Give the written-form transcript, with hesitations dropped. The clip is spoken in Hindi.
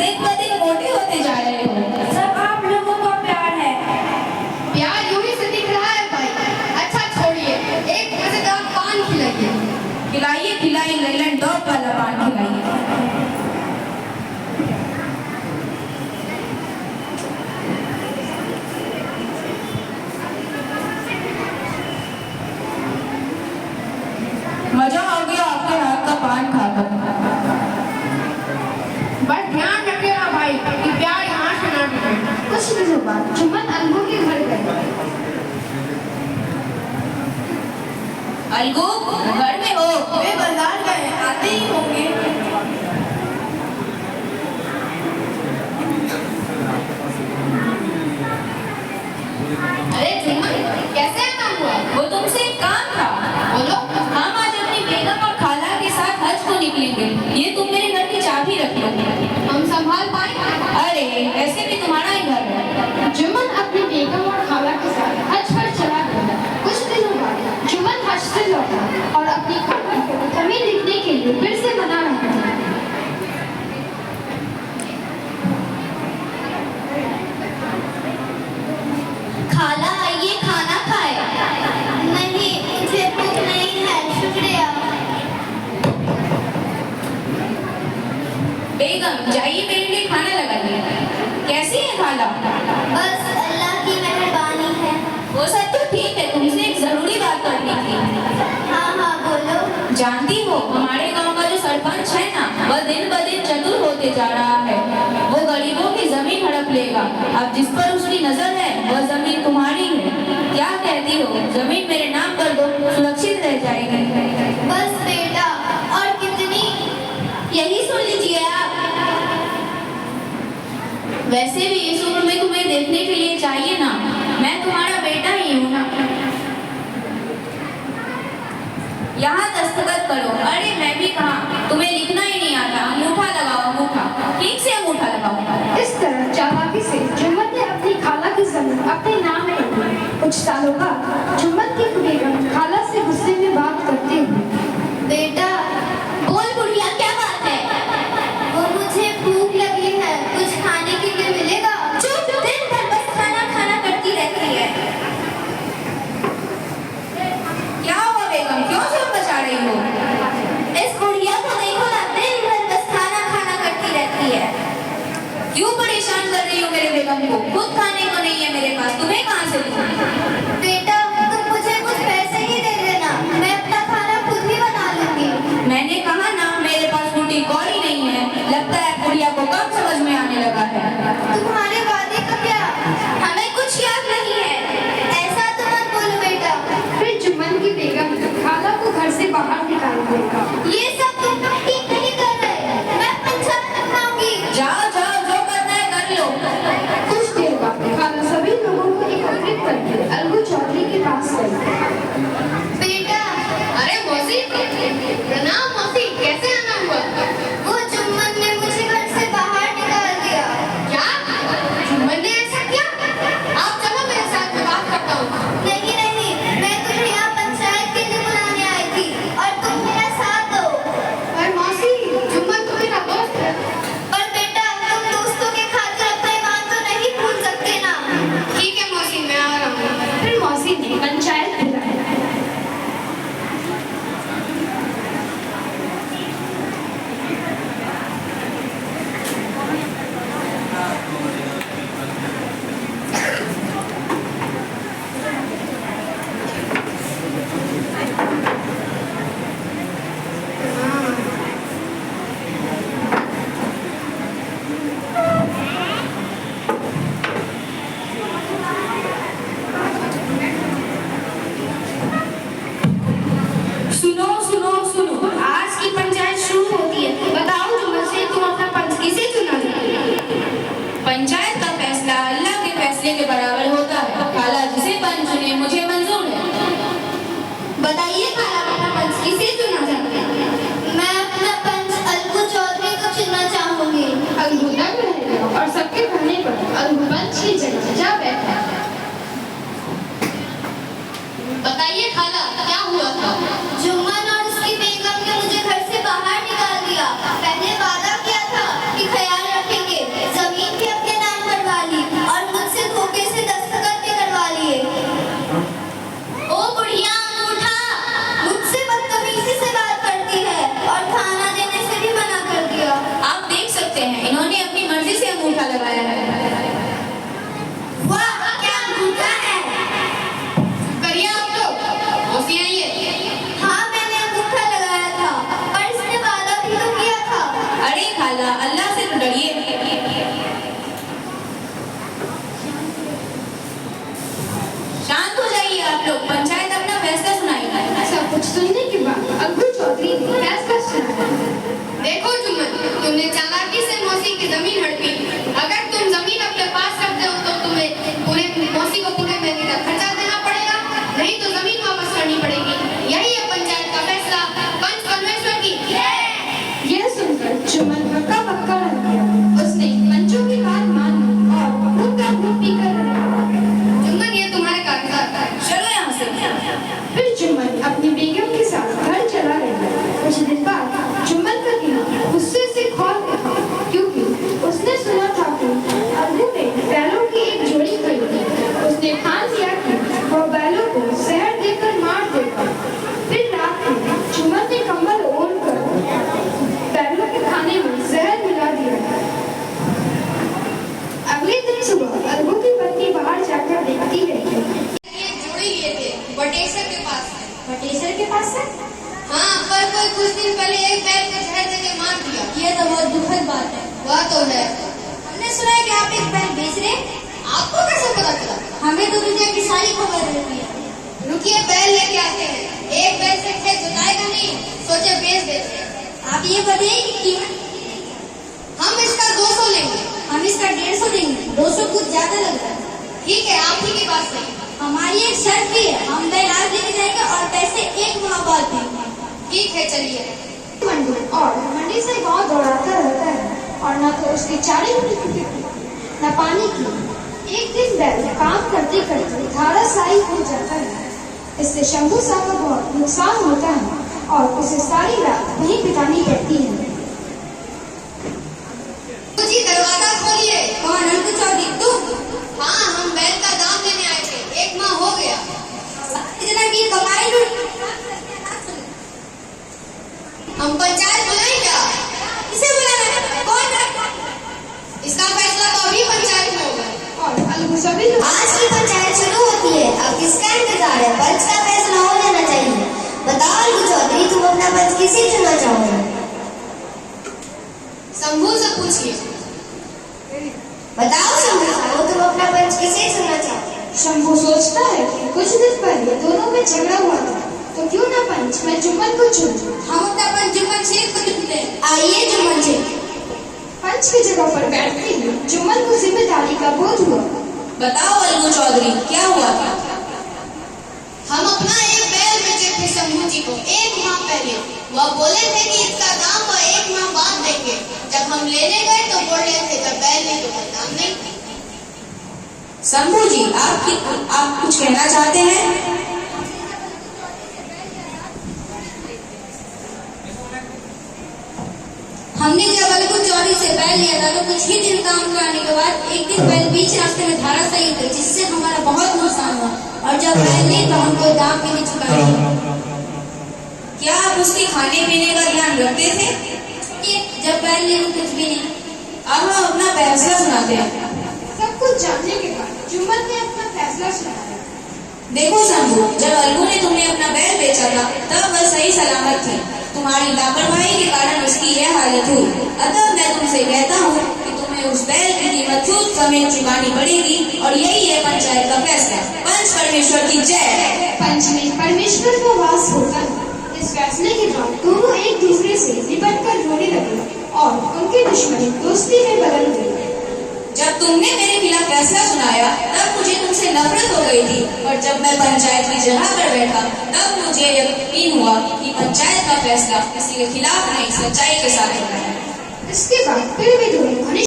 दिन ब दिन मोटे होते जा रहे हो। सब आप लोगों का प्यार है। प्यार यूं ही से दिख रहा है भाई। अच्छा छोड़िए, एक मजेदार पान खिलाइए। खिलाइए खिलाइए, लैलन टॉप वाला पान खिलाइए। मजा आ गया आपके हाथ का पान खाकर। बस ध्यान रखिएगा भाई कि प्यार यहाँ से ना टूटे। कुछ दिनों बाद जुम्मन अलगू के घर गए। अलगू घर में हो? वे बाजार गए, आते ही होंगे। अरे जुम्मन, कैसे आना हुआ? वो तुमसे एक काम था। बोलो। हम आज अपनी बेगम और खाला के साथ हज को निकलेंगे। ये तुम मेरे घर की चाबी रख लो। हम संभाल पाएंगे? अरे ऐसे भी तुम्हारा ही घर है। जुम्मन अपनी बेगम और खाला के साथ हज पर चला गया। कुछ दिनों बाद जुम्मन हज से लौटा और अपनी खाला को जमीन देखने के लिए फिर से मना रहा था। खाला आइए खाना खाए। नहीं मुझे भूख नहीं है, शुक्रिया। बेगम जाइए मेरे लिए खाना लगाइए। कैसी है खाला? बस अल्लाह की मेहरबानी है। वो सब तो ठीक है, तुमसे एक जरूरी बात करनी थी। हाँ हाँ बोलो। जानती हो हमारे गांव का जो सरपंच है ना, वह दिन ब दिन चतुर होते जा रहा है। वो गरीबों की जमीन हड़प लेगा। अब जिस पर उसकी नजर है वह जमीन तुम्हारी है। क्या कहती हो, जमीन मेरे नाम कर दो, सुरक्षित रह जाएगी। बस बेटा, और कितनी? यही सुन लीजिए आप। वैसे भी इस उम्र में तुम्हें देखने के लिए चाहिए ना, मैं तुम्हारा बेटा ही हूँ ना। यहाँ दस्तखत करो। अरे मैं भी कहाँ, तुम्हें लिखना ही नहीं आता। अंगूठा लगाओ, अंगूठा ठीक से अंगूठा लगाओ। इस तरह चालाकी से जुम्मन ने अपनी खाला की जमीन अपने नाम में कर दी। कुछ सालों बाद जुम्मन की बेगम खाला से गुस्से में बात करते हुए, बेटा बोल बुढ़िया, क्या बात है? वो मुझे भूख लगी है, कुछ खाने के लिए मिलेगा? चुप, दिन भर बस खाना खाना करती रहती है। क्या हुआ बेगम, क्यों शोर मचा रही हो? इस बुढ़िया को देखो ना, दिन भर बस खाना खाना करती रहती है। क्यों परेशान कर रही हो मेरे बेगम को? खुद खाने को नहीं है मेरे पास, तुम्हें कहाँ से दूँ? बेटा तुम मुझे कुछ पैसे ही दे देना, मैं अपना खाना खुद ही बना लूंगी। मैंने कहा ना, मेरे पास फूटी कौड़ी नहीं है। लगता है बुढ़िया को कब समझ में आने लगा है। तुम्हारे वादे का क्या? हमें कुछ याद नहीं है। ऐसा तो मत बोलो बेटा। फिर जुम्मन की बेगम खाला को घर से बाहर निकाल दिया। ये सब तुम ठीक नहीं कर रहे। मैं पंचायत बनाऊंगी। जाओ जाओ, जो करना है कर लो। कुछ देर बाद खाला सभी लोगों को एकत्रित करके अलगू चौधरी के पास गई। बेटा अरे मौसी, प्रणाम मौसी, कैसे आना हुआ? वो जुम्मन ने मुझे घर से बाहर निकाल दिया। क्या? जुम्मन ने ऐसा किया? आप चलो मेरे साथ, मैं बात करता हूँ। नहीं नहीं, मैं तुम्हें यहाँ पंचायत के लिए बुलाने आई थी और तुम मेरा साथ दो। पर मौसी, जुम्मन तो मेरा दोस्त है। पर बेटा तुम दोस्तों के खातिर अपने बात तो नहीं भूल सकते ना। ठीक है मौसी, मैं आ रहा हूँ। फिर मौसी ने पंचायत बुलाई। सुनो सुनो सुनो, आज की पंचायत शुरू होती है। बताओ जुम्मन से तुम अपना पंच किसे चुना है? पंचायत का फैसला अल्लाह के फैसले के बराबर होता है। खाला जिसे पंच चुने मुझे मंजूर है। बताइए खाला, अपना पंच किसे चुना चाहते हैं? मैं अपना पंच अलगू चौधरी को चुनना चाहूंगी। अलगू दंग रह गया और सबके कहने पर अलगू पंच की जगह जा बैठा। बताइए खाला, क्या हुआ था? जुम्मन और उसकी बेगम ने मुझे घर से बाहर निकाल दिया। पहले वादा किया था कि ख्याल रखेंगे, लगाया है। वाह क्या अंगूठा है। करिए आप लोग, मौसी आई है। हाँ मैंने अंगूठा लगाया था, पर इसने वादा भी तो किया था। अरे खाला, अल्लाह से तो डरिए। शांत हो जाइए आप लोग, पंचायत अपना फैसला सुनाएगी। सब कुछ सुनने के बाद अब्दुल चौधरी ने फैसला सुनाया। देखो जुम्मन, तुमने चालाकी से मौसी की जमीन हड़पी। अगर तुम जमीन अपने पास रखते हो तो तुम्हें पूरे मौसी को पूरे महीने का खर्चा देना पड़ेगा, नहीं तो जमीन वापस करनी पड़ेगी। यही है पंचायत का फैसला। पंच परमेश्वर की यह सुनकर जुम्मन हक्का बक्का रह गया। उसने पंचों की बात मान ली और खूब का खूब पीकर रहा। जुम्मन, ये तुम्हारे कागजात है। चलो यहाँ से। फिर जुम्मन अपनी बेगम के साथ घर चला गया। कुछ दिन बाद जुम्मन का दिमाग गुस्से से खौल उठा, क्योंकि उसने सुना था कि अबू ने बैलों की एक जोड़ी खरीदी। उसने ठान लिया कि वह बैलों को जहर देकर मार देगा। फिर रात में जुम्मन ने कंबल ओढ़कर बैलों के खाने में जहर मिला दिया। अगले दिन सुबह अबू की पत्नी बाहर जाकर देखती है कि ये जोड़ी लिए थे बटेश्वर के पास। बटेश्वर के पास है। हाँ, पर कोई कुछ दिन पहले एक बैल को जहर देके मार दिया। ये तो बहुत दुखद बात है। वह तो है। हमने सुना है कि आप एक बैल बेच रहे हैं। आपको कैसे पता चला? हमें तो दुनिया की सारी खबर रहती है। रुकिए, बैल लेके आते हैं। एक बैल से खेत जोताएगा नहीं, सोचे बेच देते हैं। आप ये बताइए कि कीमत। हम इसका 200 लेंगे। हम इसका 150 देंगे। 200 कुछ ज्यादा लग रहा है। ठीक है, आप ही की बात सही। हमारी एक शर्त भी है, हम बैल आज लेके जाएंगे और पैसे 1 माह बाद देंगे। ठीक है, चलिए। मंडी और मंडी से गांव दौड़ाता रहता है और न तो उसकी चारे की न पानी की। एक दिन बैल काम करते करते धाराशायी हो जाता है। इससे शंभू साहब का बहुत नुकसान होता है और उसे सारी रात वहीं बितानी पड़ती है। जी, दरवाजा खोलिए। कौन? अंकुर चौधरी तुम? हाँ, हम बैल का दाम लेने आए थे। 1 माह हो गया। इतना की कमाई लूट। हम पंचायत बुलाएं क्या? किसे बुलाना है? कौन? इसका फैसला तो अभी पंचायत में होगा। और अलगू सभी लोग आज की पंचायत शुरू होती है, अब किसका इंतजार है? पंच का फैसला हो जाना चाहिए। बताओ अंकुर चौधरी, तुम अपना पंच किसे चुनना चाहोगे? शंभू से पूछिए। बताओ शंभू साहब, तुम अपना पंच किसे चुनना चाहोगे? शंभू सोचता है कि कुछ दिन पहले दोनों में झगड़ा हुआ था, तो क्यों ना पंच मैं जुम्मन को चुनूं। हम अपना पंच जुम्मन शेख को चुनते हैं। आइए जुम्मन शेख। पंच की जगह पर बैठते ही जुम्मन को जिम्मेदारी का बोध हुआ। बताओ अलगू चौधरी, क्या हुआ था? हम अपना एक बैल बेचे थे शंभू जी को 1 माह पहले। वह बोले थे कि इसका दाम वह 1 माह बाद देंगे। जब हम लेने गए तो बोल रहे थे जब बैल नहीं तो कोई दाम नहीं। शंभू जी, आप कुछ कहना चाहते हैं? हमने जब अलगू चौधरी से बैल लिया था तो कुछ ही दिन काम कराने के बाद एक दिन बैल बीच रास्ते में धाराशायी हुई, जिससे हमारा बहुत नुकसान हुआ। और जब बैल ली तो हम कोई दाम भी नहीं चुकाए। क्या आप उसके खाने पीने का ध्यान रखते थे? जब बैल ली तो कुछ भी नहीं। अब हम अपना फैसला सुनाते हैं। सब कुछ जानने के बाद जुम्मन ने अपना फैसला सुनाया। देखो शंभू, जब अलगू ने तुम्हें अपना बैल बेचा था तब वह सही सलामत थी। तुम्हारी लापरवाही के कारण उसकी यह हालत हुई। अतः मैं तुमसे कहता हूँ कि तुम्हें उस बैल की कीमत सूद समेत चुकानी पड़ेगी और यही है पंचायत का फैसला। पंच परमेश्वर की जय। पंच में परमेश्वर का वास होता है। इस फैसले के बाद दोनों एक दूसरे से निपट कर रोने लगे और उनकी दुश्मनी दोस्ती में बदल गई। जब तुमने मेरे खिलाफ फैसला सुनाया तब मुझे तुमसे नफरत हो गई थी, और जब मैं पंचायत की जगह पर बैठा तब मुझे यकीन हुआ कि पंचायत का फैसला किसी के खिलाफ नहीं, सच्चाई के साथ होना है। इसके बाद फिर भी दोनों